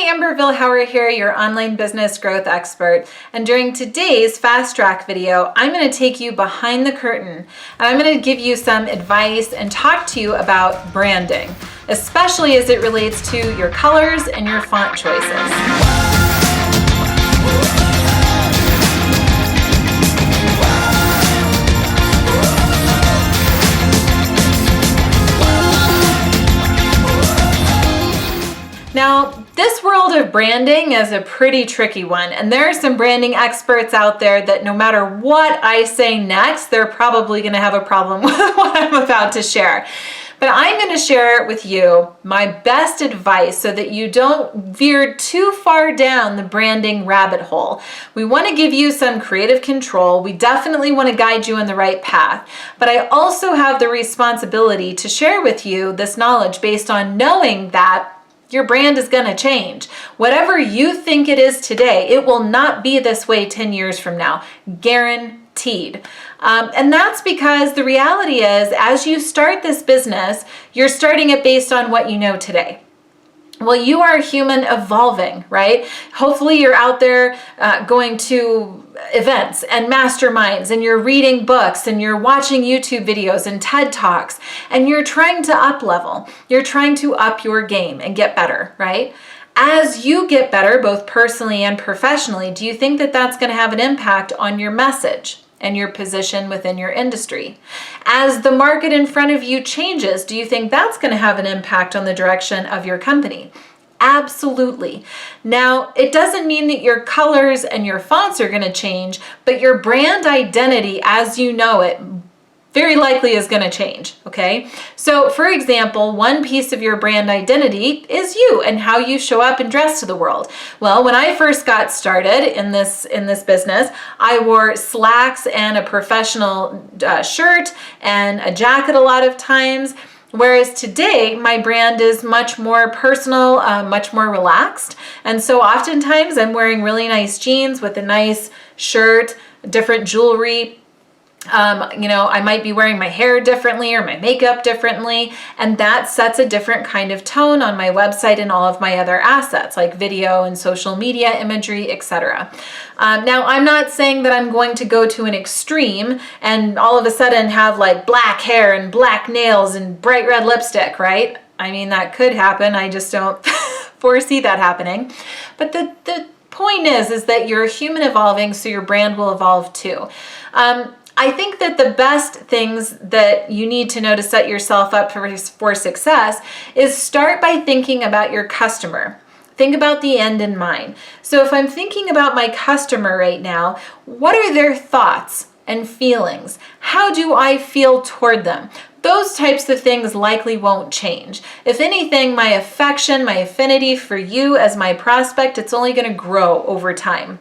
Amber Vilhauer here, your online business growth expert. And during today's fast track video, I'm going to take you behind the curtain and I'm going to give you some advice and talk to you about branding, especially as it relates to your colors and your font choices. Now, this world of branding is a pretty tricky one, and there are some branding experts out there that no matter what I say next, they're probably going to have a problem with what I'm about to share. But I'm going to share with you my best advice so that you don't veer too far down the branding rabbit hole. We want to give you some creative control. We definitely want to guide you in the right path. But I also have the responsibility to share with you this knowledge based on knowing that your brand is going to change. Whatever you think it is today, it will not be this way 10 years from now, guaranteed. And that's because the reality is, as you start this business, you're starting it based on what you know today. Well, you are a human evolving, right? Hopefully you're out there going to events and masterminds, and you're reading books, and you're watching YouTube videos and TED Talks, and you're trying to up level. You're trying to up your game and get better, right? As you get better, both personally and professionally, do you think that that's going to have an impact on your message and your position within your industry? As the market in front of you changes, do you think that's going to have an impact on the direction of your company? Absolutely. Now, it doesn't mean that your colors and your fonts are going to change, but your brand identity as you know it very likely is going to change, okay? So, for example, one piece of your brand identity is you and how you show up and dress to the world. Well, when I first got started in this business, I wore slacks and a professional shirt and a jacket a lot of times. Whereas today, my brand is much more personal, much more relaxed. And so oftentimes I'm wearing really nice jeans with a nice shirt, different jewelry. I might be wearing my hair differently or my makeup differently, and that sets a different kind of tone on my website and all of my other assets like video and social media imagery, etc. Now, I'm not saying that I'm going to go to an extreme and all of a sudden have like black hair and black nails and bright red lipstick, right? I mean, that could happen. I just don't foresee that happening. But the point is that you're a human evolving, so your brand will evolve too. I think that the best things that you need to know to set yourself up for success is start by thinking about your customer. Think about the end in mind. So if I'm thinking about my customer right now, what are their thoughts and feelings? How do I feel toward them? Those types of things likely won't change. If anything, my affection, my affinity for you as my prospect, it's only going to grow over time.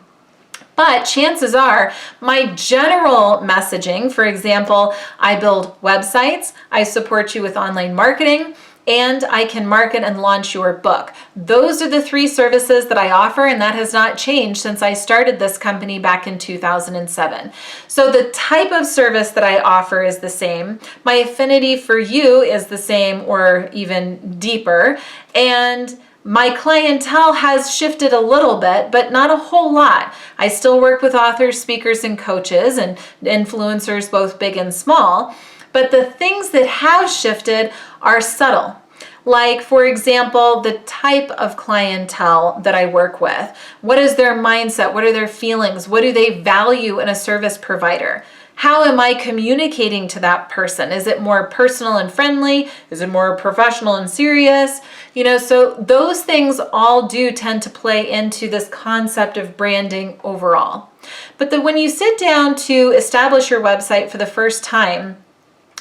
But chances are my general messaging, for example, I build websites, I support you with online marketing, and I can market and launch your book. Those are the three services that I offer, and that has not changed since I started this company back in 2007. So the type of service that I offer is the same. My affinity for you is the same or even deeper. And my clientele has shifted a little bit, but not a whole lot. I still work with authors, speakers, and coaches and influencers, both big and small. But the things that have shifted are subtle. Like, for example, the type of clientele that I work with. What is their mindset? What are their feelings? What do they value in a service provider? How am I communicating to that person? Is it more personal and friendly? Is it more professional and serious? So those things all do tend to play into this concept of branding overall. But when you sit down to establish your website for the first time,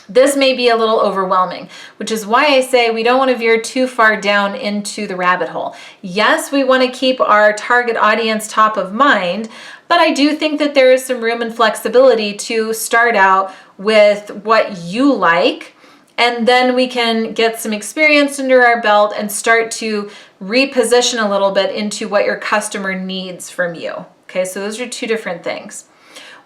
this may be a little overwhelming, which is why I say we don't want to veer too far down into the rabbit hole. Yes, we want to keep our target audience top of mind, but I do think that there is some room and flexibility to start out with what you like, and then we can get some experience under our belt and start to reposition a little bit into what your customer needs from you. Okay, so those are two different things.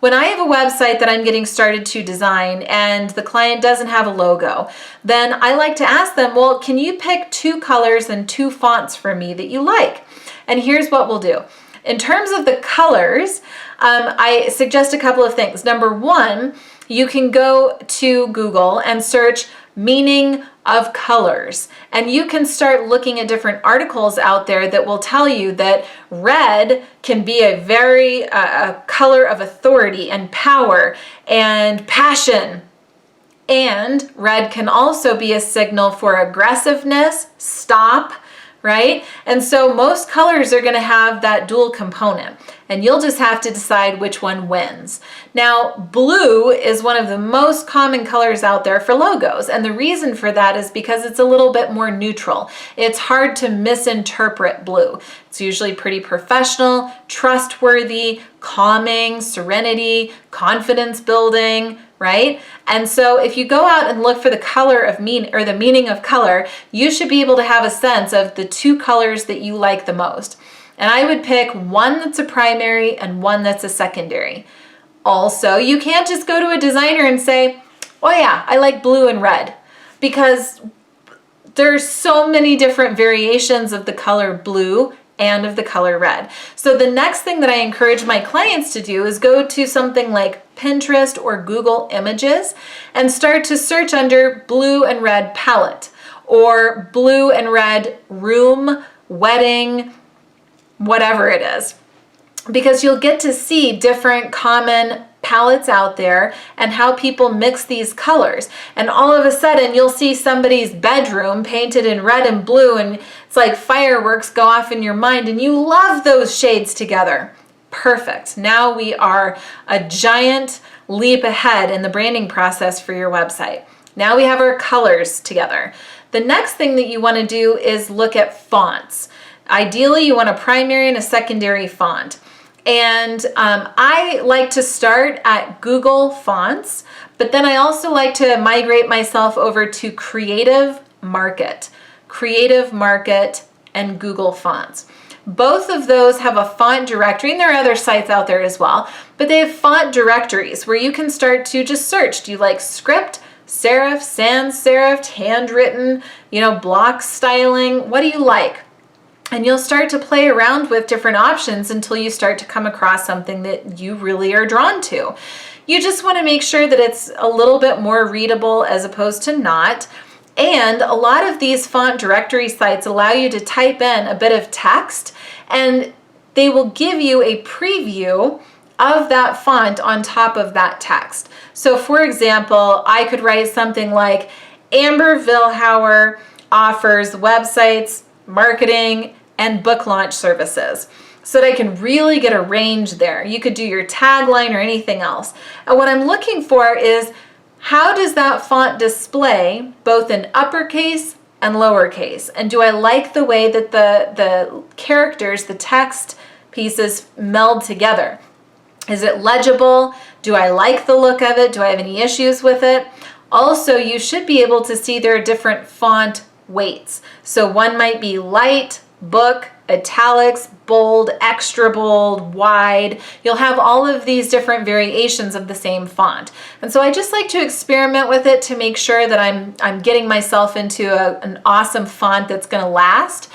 when I have a website that I'm getting started to design and the client doesn't have a logo, then I like to ask them, well, can you pick 2 colors and 2 fonts for me that you like? And here's what we'll do. In terms of the colors, I suggest a couple of things. Number 1, you can go to Google and search meaning of colors, and you can start looking at different articles out there that will tell you that red can be a very a color of authority and power and passion, and red can also be a signal for aggressiveness, stop, right? And so most colors are going to have that dual component, and you'll just have to decide which one wins. Now, blue is one of the most common colors out there for logos, and the reason for that is because it's a little bit more neutral. It's hard to misinterpret blue. It's usually pretty professional, trustworthy, calming, serenity, confidence building, right? And so if you go out and look for the color of the meaning of color, you should be able to have a sense of the 2 colors that you like the most. And I would pick one that's a primary and one that's a secondary. Also, you can't just go to a designer and say, oh yeah, I like blue and red, because there's so many different variations of the color blue and of the color red. So the next thing that I encourage my clients to do is go to something like Pinterest or Google Images and start to search under blue and red palette, or blue and red room, wedding, whatever it is, because you'll get to see different common palettes out there and how people mix these colors. And all of a sudden you'll see somebody's bedroom painted in red and blue, and it's like fireworks go off in your mind and you love those shades together. Perfect. Now we are a giant leap ahead in the branding process for your website. Now we have our colors together. The next thing that you want to do is look at fonts. Ideally, you want a primary and a secondary font. And I like to start at Google Fonts, but then I also like to migrate myself over to Creative Market and Google Fonts. Both of those have a font directory, and there are other sites out there as well, but they have font directories where you can start to just search. Do you like script, serif, sans serif, handwritten, block styling? What do you like? And you'll start to play around with different options until you start to come across something that you really are drawn to. You just want to make sure that it's a little bit more readable as opposed to not. And a lot of these font directory sites allow you to type in a bit of text, and they will give you a preview of that font on top of that text. So for example, I could write something like, Amber Vilhauer offers websites, marketing, and book launch services, so that I can really get a range there. You could do your tagline or anything else. And what I'm looking for is, how does that font display both in uppercase and lowercase? And do I like the way that the characters, the text pieces meld together? Is it legible? Do I like the look of it? Do I have any issues with it? Also, you should be able to see there are different font weights. So one might be light, book, italics, bold, extra bold, wide. You'll have all of these different variations of the same font. And so I just like to experiment with it to make sure that I'm getting myself into an awesome font that's going to last.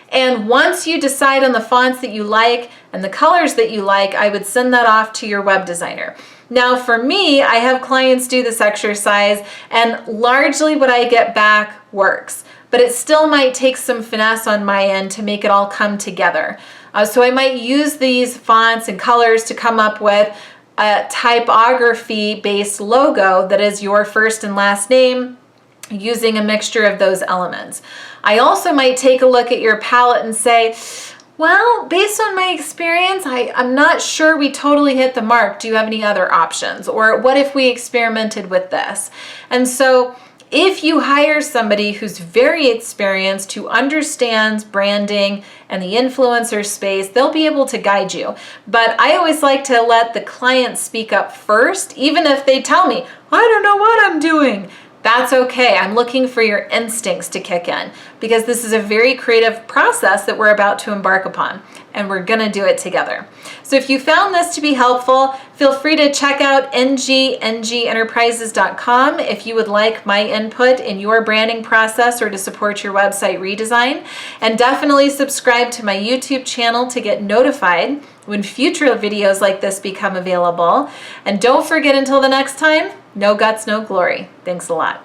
And once you decide on the fonts that you like and the colors that you like, I would send that off to your web designer. Now for me, I have clients do this exercise, and largely what I get back works. But it still might take some finesse on my end to make it all come together. So I might use these fonts and colors to come up with a typography-based logo that is your first and last name, using a mixture of those elements. I also might take a look at your palette and say, well, based on my experience, I'm not sure we totally hit the mark. Do you have any other options? Or what if we experimented with this? And so if you hire somebody who's very experienced, who understands branding and the influencer space, they'll be able to guide you. But I always like to let the client speak up first, even if they tell me, I don't know what I'm doing. That's okay. I'm looking for your instincts to kick in because this is a very creative process that we're about to embark upon, and we're going to do it together. So if you found this to be helpful, feel free to check out ngenterprises.com if you would like my input in your branding process or to support your website redesign. And definitely subscribe to my YouTube channel to get notified when future videos like this become available. And don't forget, until the next time, no guts, no glory. Thanks a lot.